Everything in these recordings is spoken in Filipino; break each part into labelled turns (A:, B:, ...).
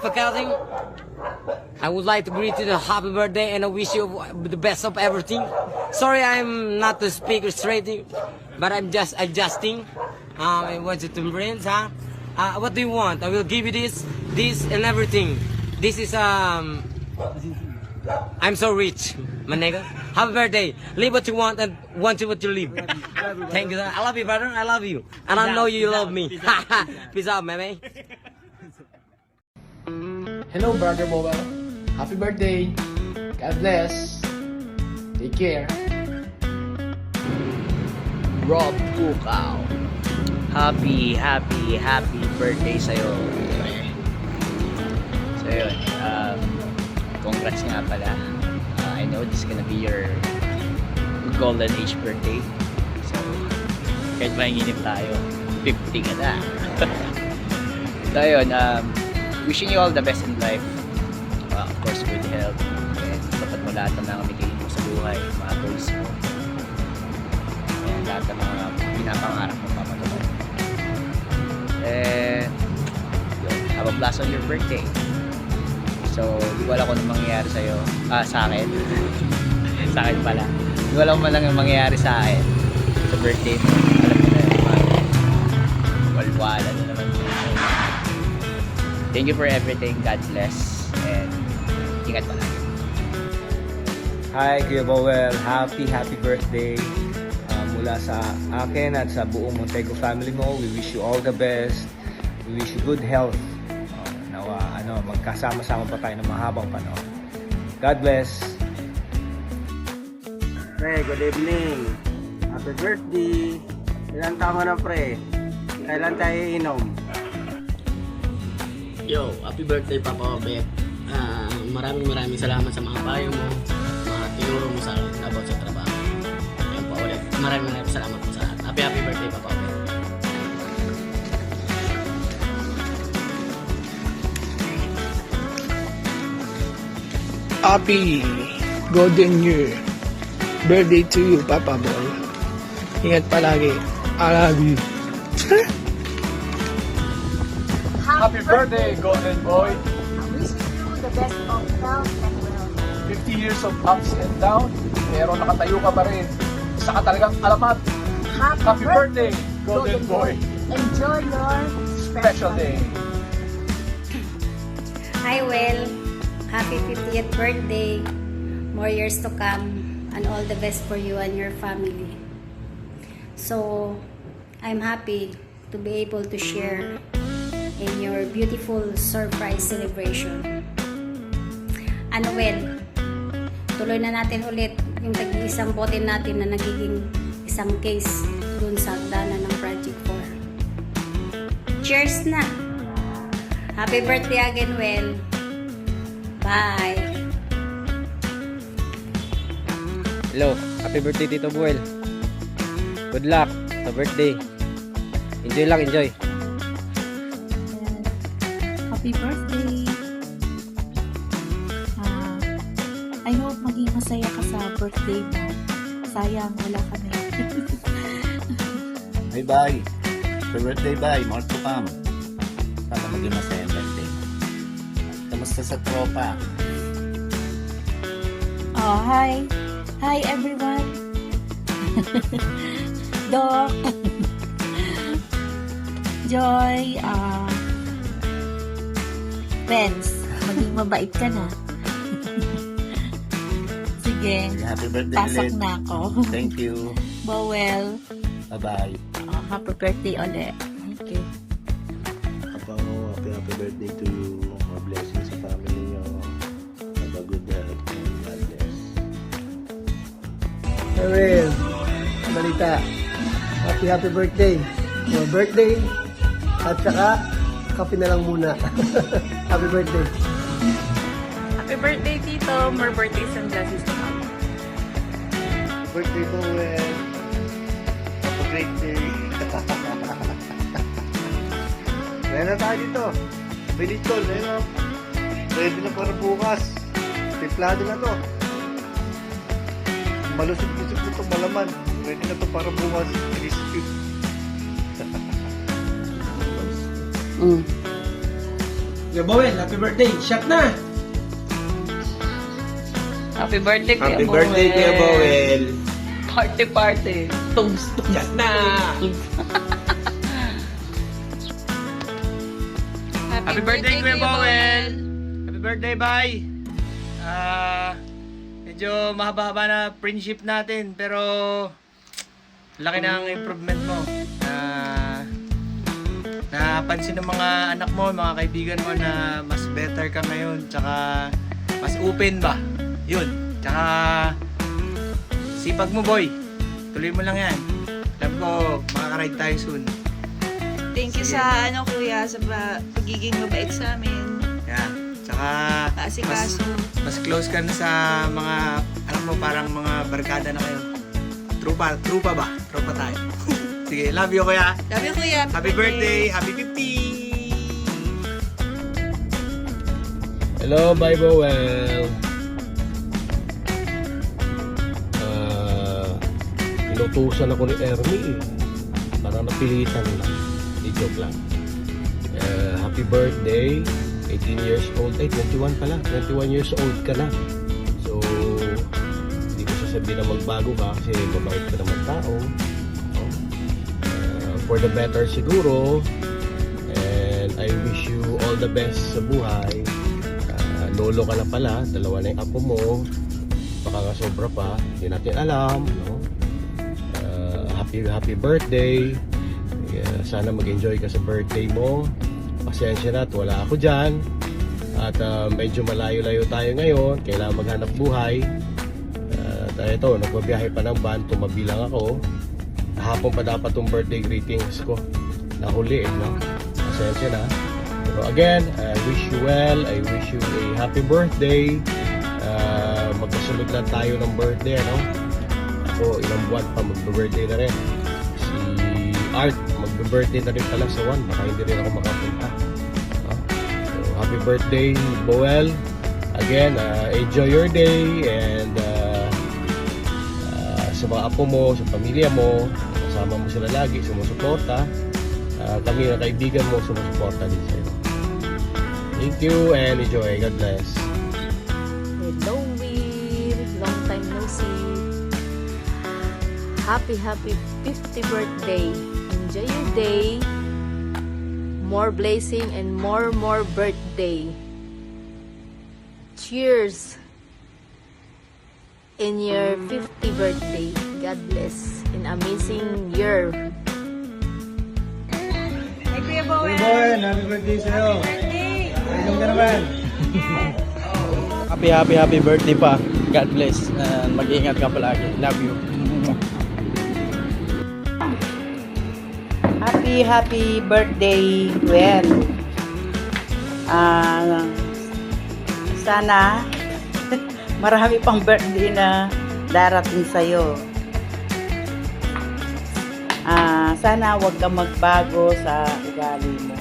A: Pacalting. I would like to greet you the happy birthday and I wish you the best of everything. Sorry I'm not the speaker straight, but I'm just adjusting. What's it to friends, huh? What do you want? I will give you this and everything. This is I'm so rich, my nigga. Happy birthday. Live what you want and want what you live. Thank you, sir. I love you, brother. I love you. And I know you love me. Peace out, man.
B: Hello, Brother Boba. Happy birthday. God bless. Take care.
C: Rob Kukaw. Happy birthday sa'yo. So yun, congrats nga pala. I know this is gonna be your golden age birthday. So, kahit mahinginip tayo, 50 ka na. So yun, wishing you all the best in life. Of course, good health. And dapat mo lahat ng mga bigay mo sa buhay, mga goals mo. And lahat ng mga pinapangarap mo mapatupad. And yun, have a blast on your birthday. So, di ko alam kung anong mangyayari sa'yo. Sa akin. Sa akin pala. Di ko alam man lang yung mangyayari sa akin. Sa birthday mo. Alam mo na yung walwala na naman. Thank you for everything. God bless. And ingat palagi.
D: Hi Kuya Bowel, happy birthday mula sa akin at sa buong Montego family mo. We wish you all the best. We wish you good health. Nawa magkasama-sama pa tayo ng mahabang panahon. God bless.
E: Pre, good evening. Happy birthday. Ilan taon na, pre? Kailan tayo inom?
F: Yo, happy birthday Papa Obet. Maraming salamat sa mga payo mo, mga tinuro mo sa akin about sa trabaho. Ayun po ulit. Maraming salamat po sa lahat. Happy birthday Papa Obet.
B: Happy Golden Year birthday to you, Papa Boy. Ingat palagi. I love you.
G: Happy birthday, Golden Boy.
H: Wishing you the best of health and wealth.
G: 50 years of ups and downs, pero nakatayo ka pa rin sa katalagang alamat. Happy birthday, Golden Boy.
H: Enjoy your
G: Special day.
I: Hi, Will. Happy 50th birthday. More years to come and all the best for you and your family. So, I'm happy to be able to share in your beautiful surprise celebration. Ano, Will? Tuloy na natin ulit yung tag-iisang bote natin na nagiging isang case dun sa hagdanan ng Project 4. Cheers na! Happy birthday again, Will. Bye!
D: Hello, happy birthday Tito Buel. Good luck sa birthday. Enjoy lang, enjoy.
H: Happy birthday. I hope maging masaya ka sa birthday mo. Sayang, wala kami.
J: Bye. Happy birthday, bye. More to come. Sana maging masaya ang birthday. Kamusta sa tropa?
H: Oh, hi. Hi, everyone. Doc. Joy. Friends, maging mabait ka na. Sige.
J: Happy birthday
H: Pasok
J: ulit.
H: na ako.
J: Thank you.
H: Bowel.
J: Bye-bye.
H: Happy birthday ulit. Thank you.
J: Happy birthday to you. More blessings sa family nyo. Have a good health. God bless.
E: Hey, Will. Balita. Happy birthday. Your birthday. At saka, kape na lang muna. Happy birthday.
K: Happy birthday, Tito. More birthdays and blessings to come.
J: Birthday ko, Will. Have a great day. Meron na tayo dito. Binitol. Ayun o. Ready na para bukas. Templado na to. Malusog-lusog na itong malaman. Ready na to para bukas. Crispy.
B: Kuya Bowel, happy birthday. Shot na.
K: Happy birthday, Kuya
D: Happy birthday, Kuya Bowel.
K: Party. Toast.
B: Shot na.
K: Happy birthday, Kuya Bowel.
C: Happy birthday, bye! Medyo mahaba-haba na friendship natin, pero laki na ang improvement mo. Napansin ng mga anak mo, mga kaibigan mo na mas better ka ngayon, tsaka mas open ba? Yun. Tsaka sipag mo, boy. Tuloy mo lang yan. Alam ko, makaka-ride tayo soon.
K: Thank you sa Kuya, sa pagiging mabait sa amin.
C: Yeah. Tsaka
K: Kaasikaso.
C: mas close ka na sa mga anak mo, parang mga barkada na kayo. Trupa ba? Trupa tayo. Sige, love you, Kuya.
K: Love you, Kuya.
C: Happy birthday! Happy 50!
D: Hello, bye Bowel. Inutusan ako ni Ernie eh. Parang napilitan lang. Joke lang. Happy birthday. 18 years old. Ay, 21 pala. 21 years old ka na. So, hindi ko sasabihin na magbago ka kasi mabait ka naman tao. For the better siguro. And I wish you all the best sa buhay. Lolo ka na pala. Dalawa na yung apo mo. Baka nga sobra pa. Hindi natin alam. No? Happy birthday. Sana mag-enjoy ka sa birthday mo. Pasensya na at wala ako dyan. At medyo malayo-layo tayo ngayon. Kailangan maghanap buhay. At ito, nagbabiyahe pa ng van. Tumabilang ako. Hapon pa dapat yung birthday greetings ko. Nahuli no? Pasensya na. Pero again, I wish you well. I wish you a happy birthday. Magkasunod lang tayo ng birthday, no? Ako, ilang buwan pa mag-birthday na rin. Si Art, mag-birthday na rin pala sa 1. Baka hindi rin ako makapunta. So, happy birthday, Bowel. Again, enjoy your day. And sa mga apo mo, sa pamilya mo, kasama mo sila lagi, sumusuporta. Kami na kaibigan mo, sumusuporta din sa'yo. Thank you and enjoy. God bless.
H: Hello, Will. Long time no see. Happy 50th birthday. Enjoy your day. More blessing and more birthday. Cheers. In your 50th birthday. God bless. An amazing year.
K: Hey, Kuya Bowel.
B: Happy birthday sa'yo. Inom ka naman.
C: Happy birthday pa. God bless. Mag-iingat ka palagi. Love you.
L: Happy birthday, Well. Sana marami pang birthday na darating sa'yo. Sana huwag kang magbago sa ugali mo.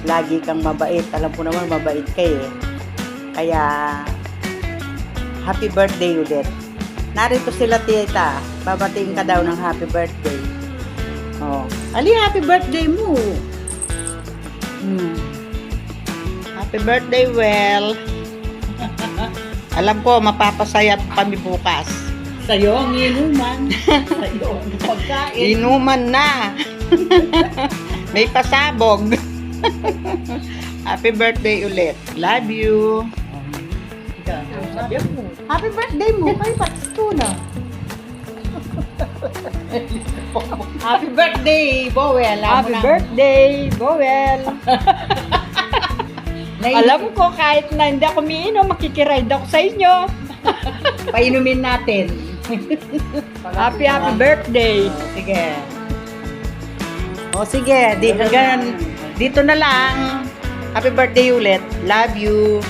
L: Lagi kang mabait. Alam ko naman mabait ka eh. Kaya happy birthday ulit. Narito sila, tita. Babatiin ka daw ng happy birthday. Oh. Ali, happy birthday mo. Happy birthday, Well. Alam ko, mapapasaya kami bukas. Sa'yo ang inuman. Sa'yo ang pagkain. Inuman na. May pasabog. Happy birthday ulit. Love you. Happy birthday mo. Kay Patstuna. Happy birthday, Bowel. Happy birthday, Bowel. Alam ko, kahit na hindi ako umiinom, makikiride ako sa inyo. Painumin natin. Happy birthday. Sige. Sige. Dito na lang. Happy birthday ulit. Love you.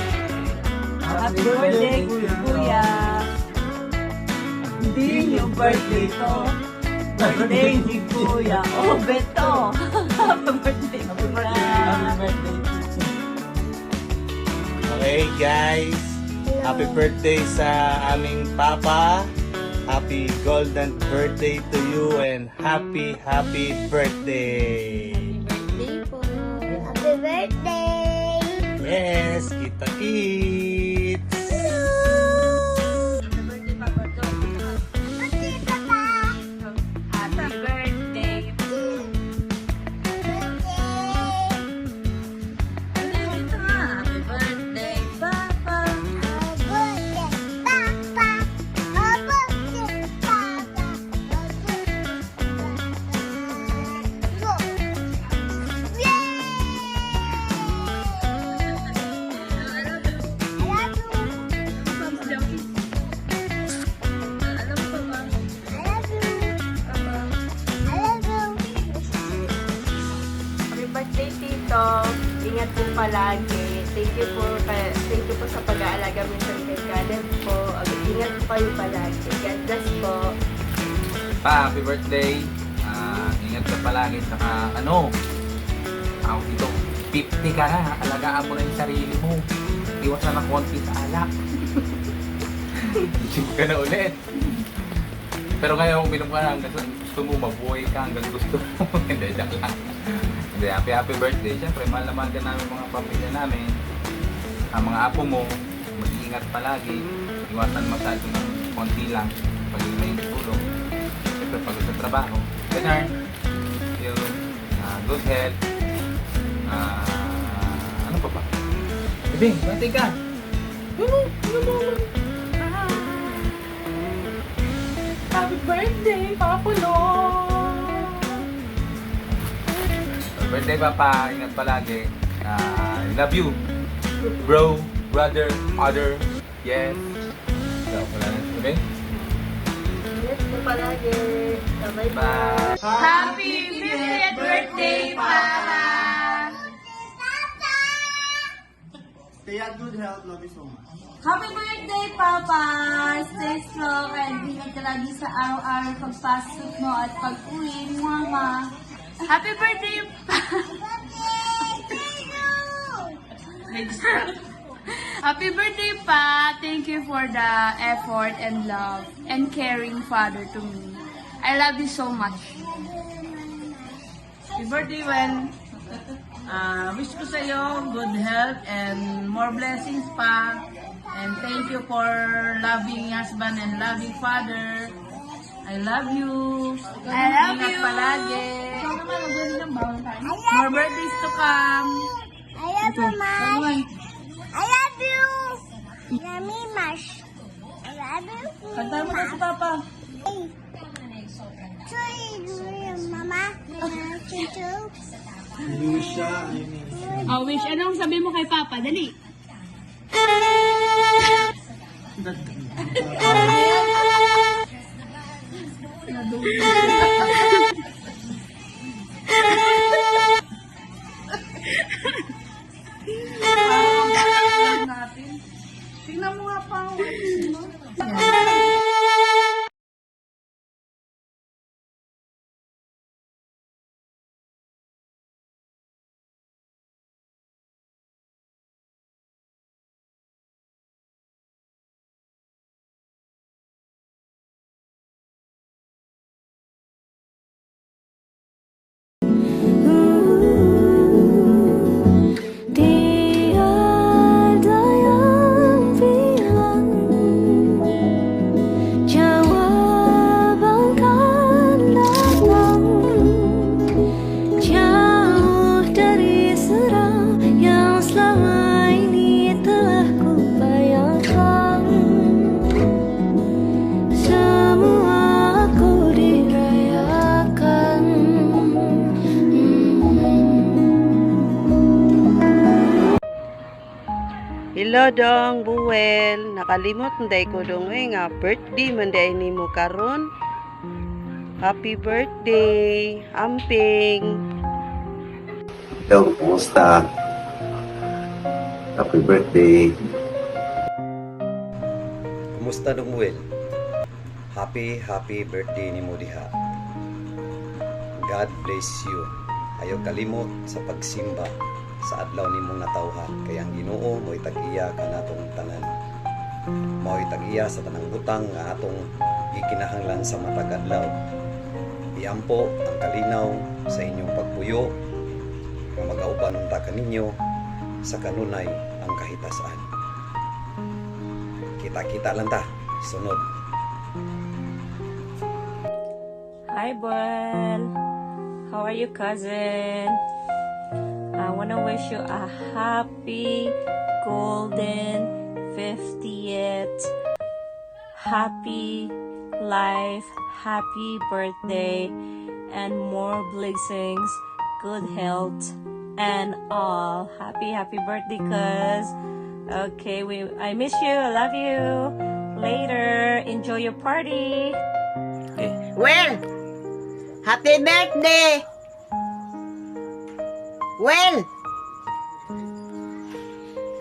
K: Happy birthday, Kuya. Hindi yung birthday to. Birthday ni Kuya. Oh, Beto. Happy birthday, Kuya.
J: Okay guys, happy birthday sa aming papa. Happy golden birthday to you and happy birthday.
I: Happy birthday
J: Yes, kita-kits!
K: Happy birthday. Happy birthday, Papa. Happy birthday, Tito. Ingat po palagi. Thank you po sa pag-aalaga mo sa kay Caleb po. Ingat po kayo palagi. God bless po.
G: Pa, happy birthday. Ingat ka palagi. Saka ito, 50 ka na. Alagaan mo na yung sarili mo. Iwas na ng konti sa alak. Gym ka na ulit. Pero ngayon, uminom ka na hanggang gusto mo, mabuhay ka hanggang gusto mo. Hindi, joke lang. Hindi, happy birthday. Siyempre, mahal na mahal ka namin mga pamilya namin. Ang mga apo mo, mag-iingat palagi. Iwasan masyado ng konti lang. Pag may tulong. Siyempre, pag sa trabaho. Ganun. Yun. Good health. Ano pa ba? Ibing, bati ka.
K: Happy birthday, Papa Lord!
G: Happy birthday, Papa. Ingat palagi. I love you. Bro, brother, other. Yes. So, wala na. Ibing?
K: Ingat po palagi. Bye-bye.
G: Bye.
K: Happy 50th birthday, Papa!
E: Stay at good health. Love you so much.
K: Happy birthday, Papa! Stay strong and ingat ka lagi sa araw-araw pagpasok mo at pag-uwi, Mama. Happy birthday, Happy birthday, Pa! Thank you for the effort and love and caring father to me. I love you so much.
L: Happy birthday, Wen. Wish ko sa iyo good health and more blessings pa. And thank you for loving husband and loving father. I love you.
K: I love
L: Ingat
K: you.
L: palagi. More birthdays to come.
M: I love you, Mom. I love you. Yummy Mash. I love you.
L: Kanta mo na si Papa.
M: Mama.
K: Oh, wish. Anong sabi mo kay Papa? Dali.
L: Tingnan mo nga pa.
M: Tiada yang bilang jawaban kan datang jauh dari serang yang selama ini telah ku bayangkan. Semua aku dirayakan.
L: Hello dong, Buwel. Nakalimot nday ko dong nga birthday man day ni mo karon. Happy birthday, Amping.
J: Hello, kumusta? Happy birthday.
N: Kumusta dong, Buwel? Happy birthday ni mo diha. God bless you. Ayaw kalimot sa pagsimba sa adlaw nimong natawha kay ang Ginoo mo'y tag-iya kanatong tanan. Mo'y tag-iya sa tanang butang nga atong gikinahanglan sa matag adlaw. Iampo ang kalinaw sa inyong pagpuyo nga mag-auban ta kaninyo sa kanunay ang kahitasan. Kita-kita lang ta, sunod.
O: Hi, Buel. How are you, cousin? I want to wish you a happy golden 50th. Happy life, happy birthday, and more blessings, good health, and all. Happy birthday, cuz. Okay, I miss you. I love you. Later. Enjoy your party.
L: Well, happy birthday! Well!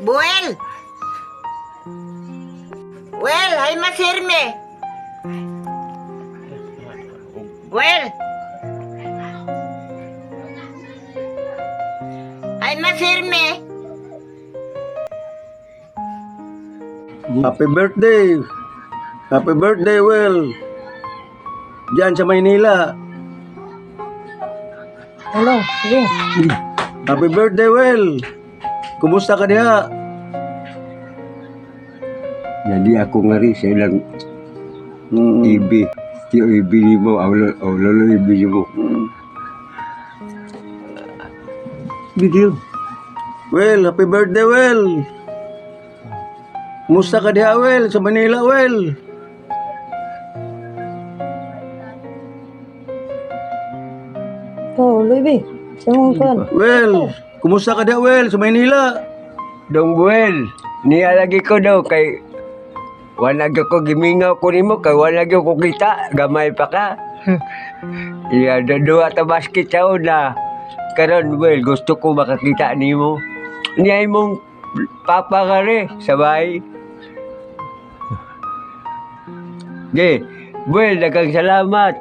L: Buel! Well, ay masirme! Well! Ay masirme!
P: Happy birthday! Happy birthday, Will! Diyan sa Maynila.
L: Hello, sige.
P: Happy birthday, Will! Kumusta ka diha?
Q: Jadi ako nga rin sa ilang ibi. Tiyo ibi mo, lolo ibi mo.
P: Video. Will, happy birthday, Will! Kumusta ka diha, Will? Sa Manila, Will?
L: Oh, Luibi. Sumong kan.
P: Will, kumusta ka diha, Will? Sa Manila?
Q: Dong Buel, niya lagi ko daw kay wala ko gimingaw ko nimo kay wala ko kita, gamay pa ka. Iya, dua ta basket sa una. Karon, Buel, gusto ko makakita nimo. Niya imong papa ka rin, sabay. Ge, Buel, dagang salamat.